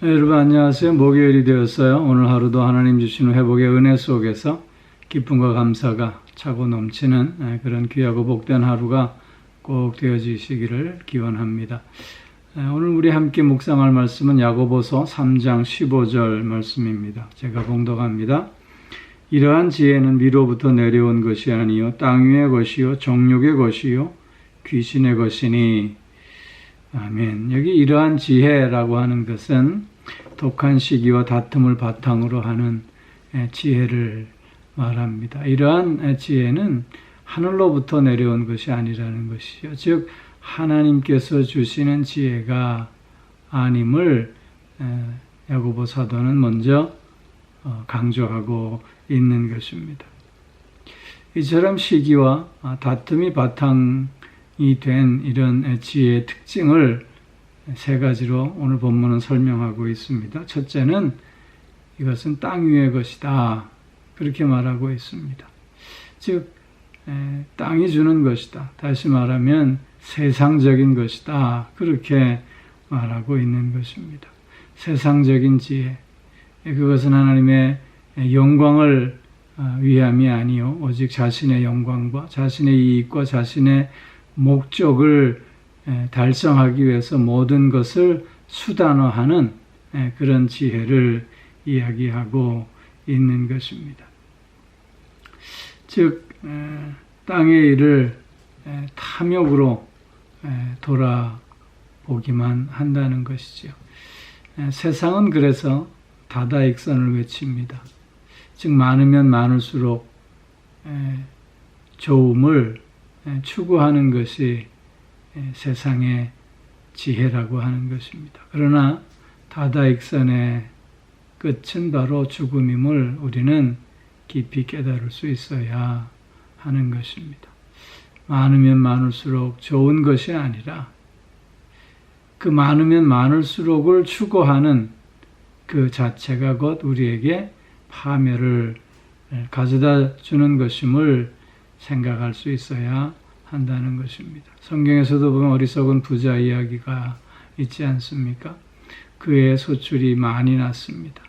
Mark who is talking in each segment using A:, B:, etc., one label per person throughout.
A: 여러분 안녕하세요. 목요일이 되었어요. 오늘 하루도 하나님 주시는 회복의 은혜 속에서 기쁨과 감사가 차고 넘치는 그런 귀하고 복된 하루가 꼭 되어지시기를 기원합니다. 오늘 우리 함께 묵상할 말씀은 야고보서 3장 15절 말씀입니다. 제가 봉독합니다. 이러한 지혜는 위로부터 내려온 것이 아니요 땅 위의 것이요 정욕의 것이요 귀신의 것이니. 아멘. 여기 이러한 지혜라고 하는 것은 독한 시기와 다툼을 바탕으로 하는 지혜를 말합니다. 이러한 지혜는 하늘로부터 내려온 것이 아니라는 것이죠. 즉 하나님께서 주시는 지혜가 아님을 야고보 사도는 먼저 강조하고 있는 것입니다. 이처럼 시기와 다툼이 바탕이 된 이런 지혜의 특징을 세 가지로 오늘 본문은 설명하고 있습니다. 첫째는 이것은 땅 위의 것이다. 그렇게 말하고 있습니다. 즉 땅이 주는 것이다. 다시 말하면 세상적인 것이다. 그렇게 말하고 있는 것입니다. 세상적인 지혜. 그것은 하나님의 영광을 위함이 아니요 오직 자신의 영광과 자신의 이익과 자신의 목적을 달성하기 위해서 모든 것을 수단화하는 그런 지혜를 이야기하고 있는 것입니다. 즉 땅의 일을 탐욕으로 돌아보기만 한다는 것이죠. 세상은 그래서 다다익선을 외칩니다. 즉 많으면 많을수록 좋음을 추구하는 것이 세상의 지혜라고 하는 것입니다. 그러나 다다익선의 끝은 바로 죽음임을 우리는 깊이 깨달을 수 있어야 하는 것입니다. 많으면 많을수록 좋은 것이 아니라 그 많으면 많을수록을 추구하는 그 자체가 곧 우리에게 파멸을 가져다 주는 것임을 생각할 수 있어야 한다는 것입니다. 성경에서도 보면 어리석은 부자 이야기가 있지 않습니까? 그의 소출이 많이 났습니다.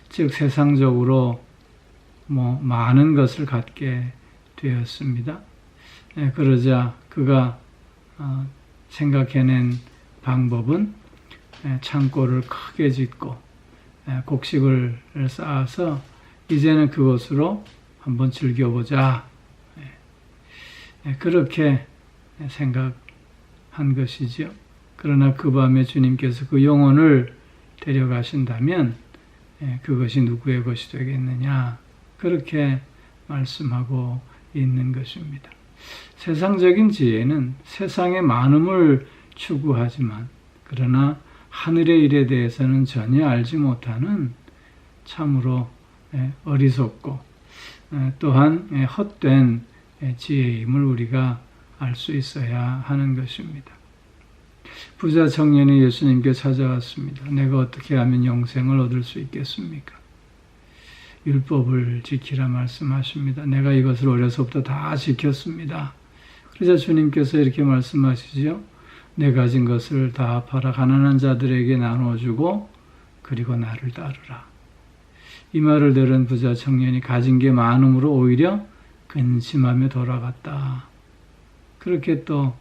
A: 즉 세상적으로 많은 것을 갖게 되었습니다. 그러자 그가 생각해낸 방법은 창고를 크게 짓고 곡식을 쌓아서 이제는 그것으로 한번 즐겨보자. 그렇게 생각한 것이죠. 그러나 그 밤에 주님께서 그 영혼을 데려가신다면 그것이 누구의 것이 되겠느냐. 그렇게 말씀하고 있는 것입니다. 세상적인 지혜는 세상의 많음을 추구하지만 그러나 하늘의 일에 대해서는 전혀 알지 못하는 참으로 어리석고 또한 헛된 지혜임을 우리가 알 수 있어야 하는 것입니다. 부자 청년이 예수님께 찾아왔습니다. 내가 어떻게 하면 영생을 얻을 수 있겠습니까? 율법을 지키라 말씀하십니다. 내가 이것을 어려서부터 다 지켰습니다. 그러자 주님께서 이렇게 말씀하시죠. 내 가진 것을 다 팔아 가난한 자들에게 나눠주고 그리고 나를 따르라. 이 말을 들은 부자 청년이 가진 게 많음으로 오히려 근심하며 돌아갔다. 그렇게 또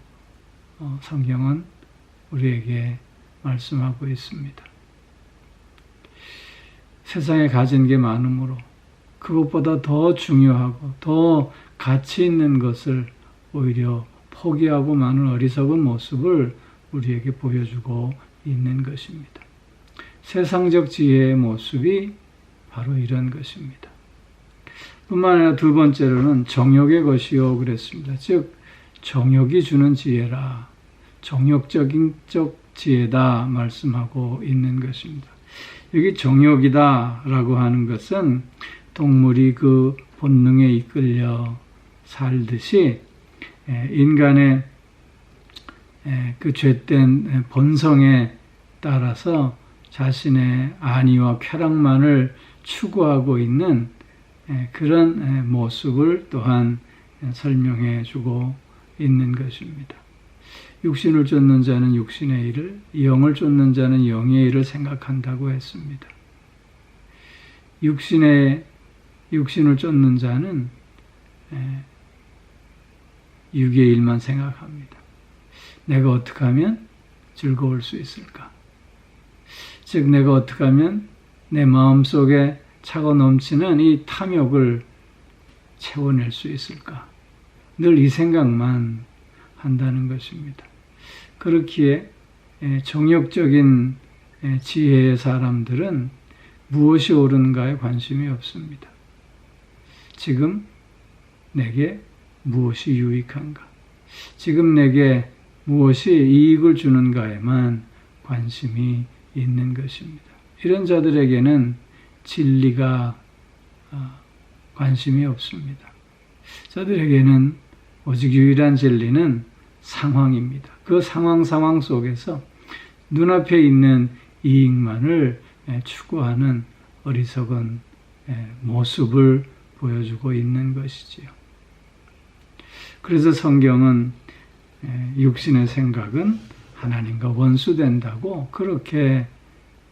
A: 성경은 우리에게 말씀하고 있습니다. 세상에 가진 게 많음으로 그것보다 더 중요하고 더 가치 있는 것을 오히려 포기하고 많은 어리석은 모습을 우리에게 보여주고 있는 것입니다. 세상적 지혜의 모습이 바로 이런 것입니다. 뿐만 아니라 두 번째로는 정욕의 것이요 그랬습니다. 즉 정욕이 주는 지혜라. 정욕적인 지혜다 말씀하고 있는 것입니다. 여기 정욕이다 라고 하는 것은 동물이 그 본능에 이끌려 살듯이 인간의 그 죄된 본성에 따라서 자신의 안위와 쾌락만을 추구하고 있는 그런 모습을 또한 설명해 주고 있는 것입니다. 육신을 쫓는 자는 육신의 일을, 영을 쫓는 자는 영의 일을 생각한다고 했습니다. 육신을 쫓는 자는 육의 일만 생각합니다. 내가 어떻게 하면 즐거울 수 있을까? 즉 내가 어떻게 하면 내 마음속에 차고 넘치는 이 탐욕을 채워낼 수 있을까? 늘 이 생각만 한다는 것입니다. 그렇기에 정욕적인 지혜의 사람들은 무엇이 옳은가에 관심이 없습니다. 지금 내게 무엇이 유익한가? 지금 내게 무엇이 이익을 주는가에만 관심이 있는 것입니다. 이런 자들에게는 진리가 관심이 없습니다. 저들에게는 오직 유일한 진리는 상황입니다. 그 상황 속에서 눈앞에 있는 이익만을 추구하는 어리석은 모습을 보여주고 있는 것이지요. 그래서 성경은 육신의 생각은 하나님과 원수된다고 그렇게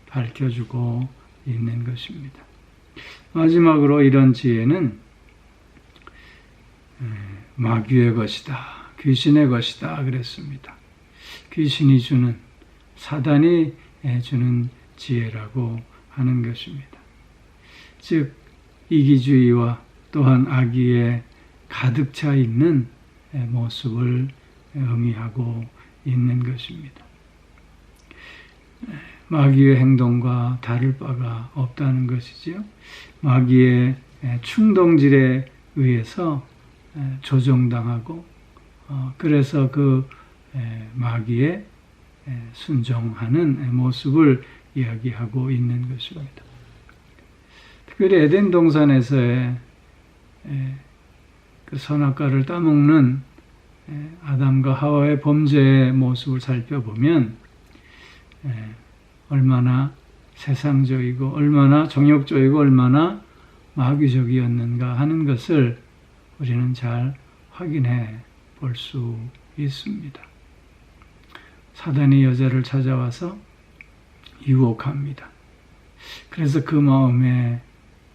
A: 밝혀주고 있는 것입니다. 마지막으로 이런 지혜는 마귀의 것이다, 귀신의 것이다 그랬습니다. 귀신이 주는, 사단이 주는 지혜라고 하는 것입니다. 즉 이기주의와 또한 악의에 가득 차 있는 모습을 의미하고 있는 것입니다. 마귀의 행동과 다를 바가 없다는 것이지요. 마귀의 충동질에 의해서 조종당하고 그래서 그 마귀에 순종하는 모습을 이야기하고 있는 것입니다. 특별히 에덴 동산에서의 그 선악과를 따먹는 아담과 하와의 범죄의 모습을 살펴보면 얼마나 세상적이고 얼마나 정욕적이고 얼마나 마귀적이었는가 하는 것을 우리는 잘 확인해 볼 수 있습니다. 사단이 여자를 찾아와서 유혹합니다. 그래서 그 마음에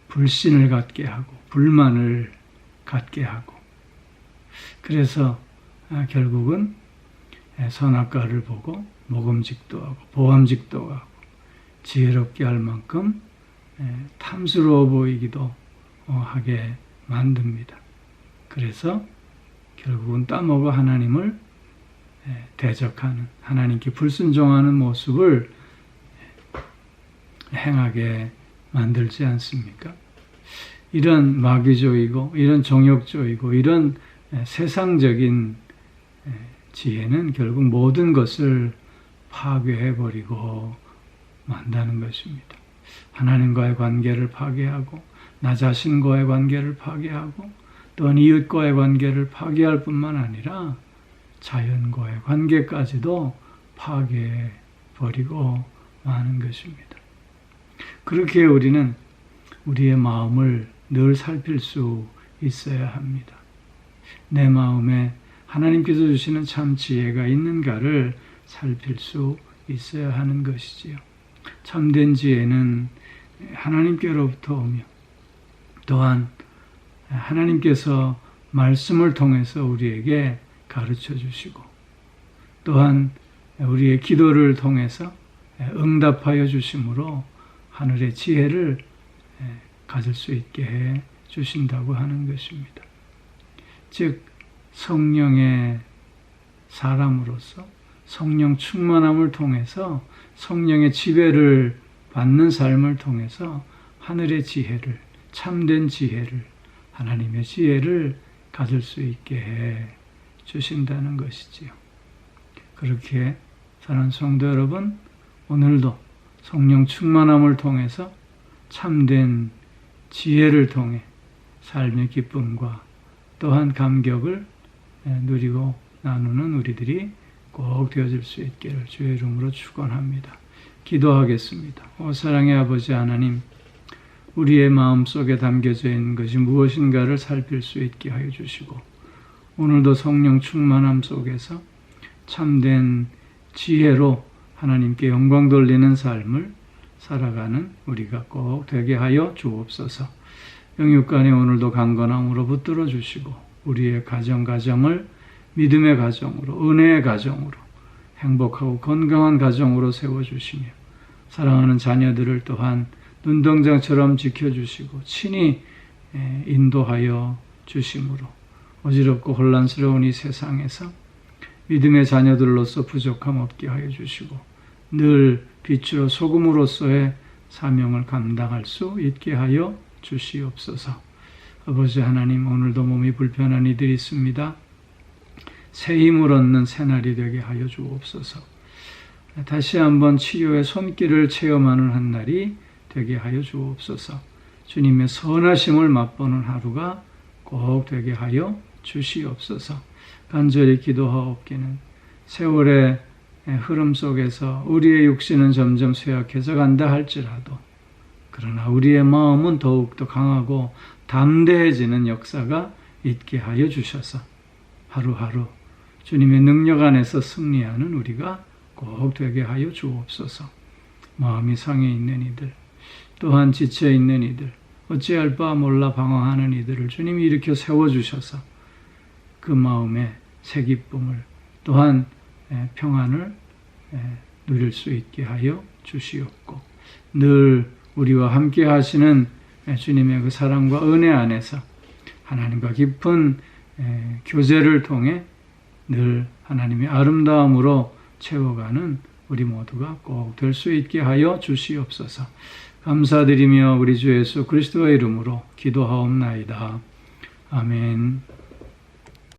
A: 불신을 갖게 하고 불만을 갖게 하고 그래서 결국은 선악과를 보고 먹음직도 하고 보암직도 하고 지혜롭게 할 만큼 탐스러워 보이기도 하게 만듭니다. 그래서 결국은 따먹어 하나님을 대적하는, 하나님께 불순종하는 모습을 행하게 만들지 않습니까? 이런 마귀적이고 이런 정욕적이고 이런 세상적인 지혜는 결국 모든 것을 파괴해버리고 만다는 것입니다. 하나님과의 관계를 파괴하고 나 자신과의 관계를 파괴하고 또한 이웃과의 관계를 파괴할 뿐만 아니라 자연과의 관계까지도 파괴해버리고 마는 것입니다. 그렇게 우리는 우리의 마음을 늘 살필 수 있어야 합니다. 내 마음에 하나님께서 주시는 참 지혜가 있는가를 살필 수 있어야 하는 것이지요. 참된 지혜는 하나님께로부터 오며 또한 하나님께서 말씀을 통해서 우리에게 가르쳐 주시고 또한 우리의 기도를 통해서 응답하여 주심으로 하늘의 지혜를 가질 수 있게 해 주신다고 하는 것입니다. 즉 성령의 사람으로서 성령 충만함을 통해서 성령의 지배를 받는 삶을 통해서 하늘의 지혜를, 참된 지혜를, 하나님의 지혜를 가질 수 있게 해 주신다는 것이지요. 그렇게 사랑하는 성도 여러분, 오늘도 성령 충만함을 통해서 참된 지혜를 통해 삶의 기쁨과 또한 감격을 누리고 나누는 우리들이 꼭 되어질 수 있기를 주의 이름으로 축원합니다. 기도하겠습니다. 사랑의 아버지 하나님, 우리의 마음속에 담겨져 있는 것이 무엇인가를 살필 수 있게 하여 주시고 오늘도 성령 충만함 속에서 참된 지혜로 하나님께 영광 돌리는 삶을 살아가는 우리가 꼭 되게 하여 주옵소서. 영육간에 오늘도 강건함으로 붙들어 주시고 우리의 가정을 믿음의 가정으로, 은혜의 가정으로, 행복하고 건강한 가정으로 세워주시며 사랑하는 자녀들을 또한 눈동자처럼 지켜주시고 친히 인도하여 주심으로 어지럽고 혼란스러운 이 세상에서 믿음의 자녀들로서 부족함 없게 하여 주시고 늘 빛으로 소금으로서의 사명을 감당할 수 있게 하여 주시옵소서. 아버지 하나님, 오늘도 몸이 불편한 이들이 있습니다. 새 힘을 얻는 새날이 되게 하여 주옵소서. 다시 한번 치료의 손길을 체험하는 한 날이 되게 하여 주옵소서. 주님의 선하심을 맛보는 하루가 꼭 되게 하여 주시옵소서. 간절히 기도하옵기는 세월의 흐름 속에서 우리의 육신은 점점 쇠약해져 간다 할지라도 그러나 우리의 마음은 더욱더 강하고 담대해지는 역사가 있게 하여 주셔서 하루하루 주님의 능력 안에서 승리하는 우리가 꼭 되게 하여 주옵소서. 마음이 상해 있는 이들, 또한 지쳐 있는 이들, 어찌할 바 몰라 방황하는 이들을 주님이 일으켜 세워주셔서 그 마음에 새 기쁨을 또한 평안을 누릴 수 있게 하여 주시옵고 늘 우리와 함께 하시는 주님의 그 사랑과 은혜 안에서 하나님과 깊은 교제를 통해 늘 하나님의 아름다움으로 채워가는 우리 모두가 꼭 될 수 있게 하여 주시옵소서. 감사드리며 우리 주 예수 그리스도의 이름으로 기도하옵나이다. 아멘.